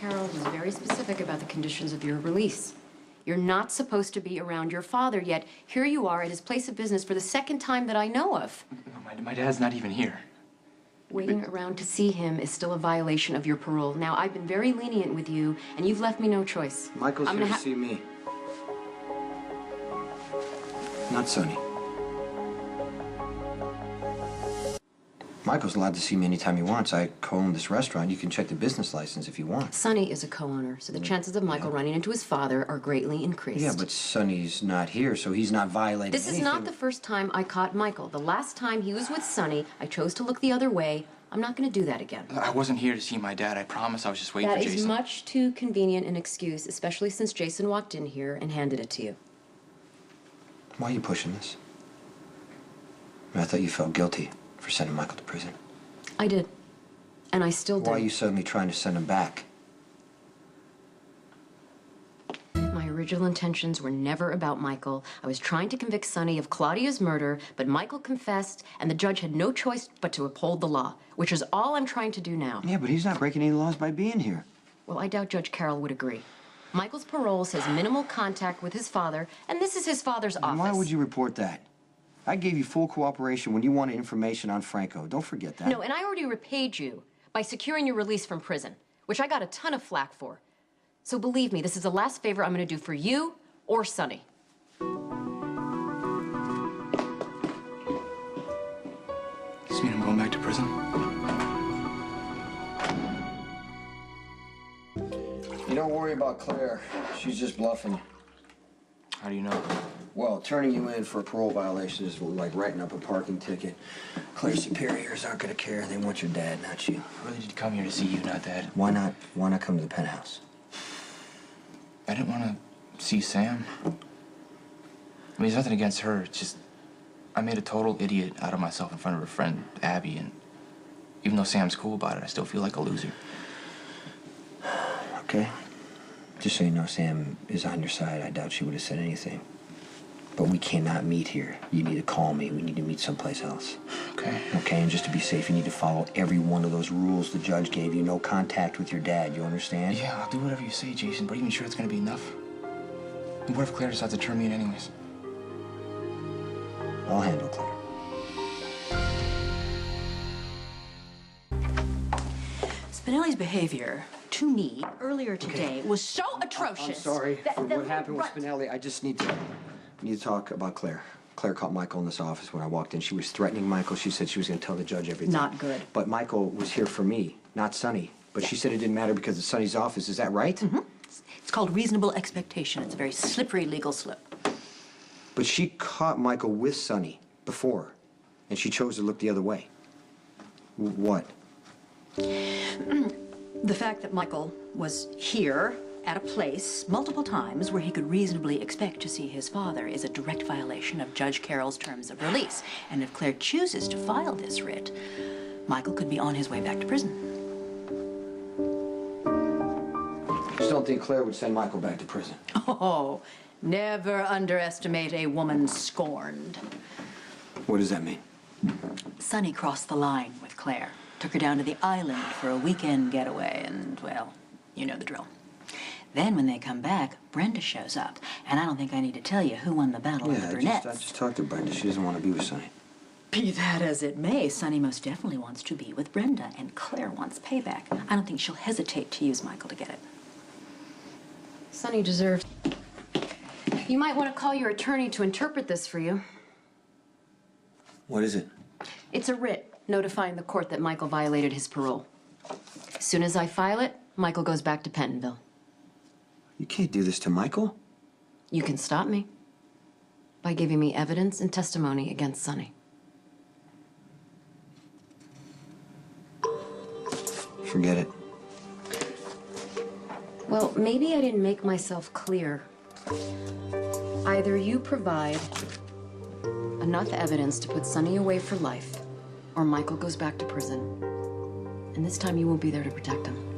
Carroll was very specific about the conditions of your release. You're not supposed to be around your father, yet here you are at his place of business for the second time that I know of. No, my dad's not even here. Waiting around to see him is still a violation of your parole. Now, I've been very lenient with you, and you've left me no choice. Michael's here to see me. Not Sonny. Michael's allowed to see me anytime he wants. I co-own this restaurant. You can check the business license if you want. Sonny is a co-owner, so the chances of Michael running into his father are greatly increased. Yeah, but Sonny's not here, so he's not violating This is not the first time I caught Michael. The last time he was with Sonny, I chose to look the other way. I'm not going to do that again. I wasn't here to see my dad. I promise. I was just waiting for Jason. That is much too convenient an excuse, especially since Jason walked in here and handed it to you. Why are you pushing this? I thought you felt guilty for sending Michael to prison. I did. And I still do. Why are you suddenly trying to send him back? My original intentions were never about Michael. I was trying to convict Sonny of Claudia's murder, but Michael confessed, and the judge had no choice but to uphold the law, which is all I'm trying to do now. Yeah, but he's not breaking any laws by being here. Well, I doubt Judge Carroll would agree. Michael's parole says minimal contact with his father, and this is his father's office. Why would you report that? I gave you full cooperation when you wanted information on Franco. Don't forget that. No, and I already repaid you by securing your release from prison, which I got a ton of flack for. So believe me, this is the last favor I'm going to do for you or Sonny. Does this mean I'm going back to prison? You don't worry about Claire. She's just bluffing. How do you know? Well, turning you in for a parole violation is like writing up a parking ticket. Claire's superiors aren't gonna care. They want your dad, not you. I really did come here to see you, not Dad. Why not? Why not come to the penthouse? I didn't want to see Sam. I mean, there's nothing against her. It's just I made a total idiot out of myself in front of her friend, Abby, and even though Sam's cool about it, I still feel like a loser. Okay. Just so you know, Sam is on your side. I doubt she would have said anything. But we cannot meet here. You need to call me. We need to meet someplace else. Okay. Okay, and just to be safe, you need to follow every one of those rules the judge gave you. No contact with your dad, you understand? Yeah, I'll do whatever you say, Jason, but are you even sure it's gonna be enough? And what if Claire decides to turn me in anyways? I'll handle Claire. Spinelli's behavior to me earlier today was so atrocious. I'm sorry for what happened with Spinelli. I just need to talk about Claire. Claire caught Michael in this office when I walked in. She was threatening Michael. She said she was going to tell the judge everything. Not good. But Michael was here for me, not Sonny. But she said it didn't matter because it's Sonny's office. Is that right? Mm-hmm. It's called reasonable expectation. It's a very slippery legal slip. But she caught Michael with Sonny before, and she chose to look the other way. What? The fact that Michael was here at a place multiple times where he could reasonably expect to see his father is a direct violation of Judge Carroll's terms of release. And if Claire chooses to file this writ, Michael could be on his way back to prison. I just don't think Claire would send Michael back to prison. Oh, never underestimate a woman scorned. What does that mean? Sonny crossed the line with Claire, took her down to the island for a weekend getaway, and, well, you know the drill. Then when they come back, Brenda shows up, and I don't think I need to tell you who won the battle of the brunettes. I just talked to Brenda. She doesn't want to be with Sonny. Be that as it may, Sonny most definitely wants to be with Brenda, and Claire wants payback. I don't think she'll hesitate to use Michael to get it. Sonny deserves... You might want to call your attorney to interpret this for you. What is it? It's a writ notifying the court that Michael violated his parole. As soon as I file it, Michael goes back to Pentonville. You can't do this to Michael. You can stop me by giving me evidence and testimony against Sonny. Forget it. Well, maybe I didn't make myself clear. Either you provide enough evidence to put Sonny away for life, or Michael goes back to prison. And this time you won't be there to protect him.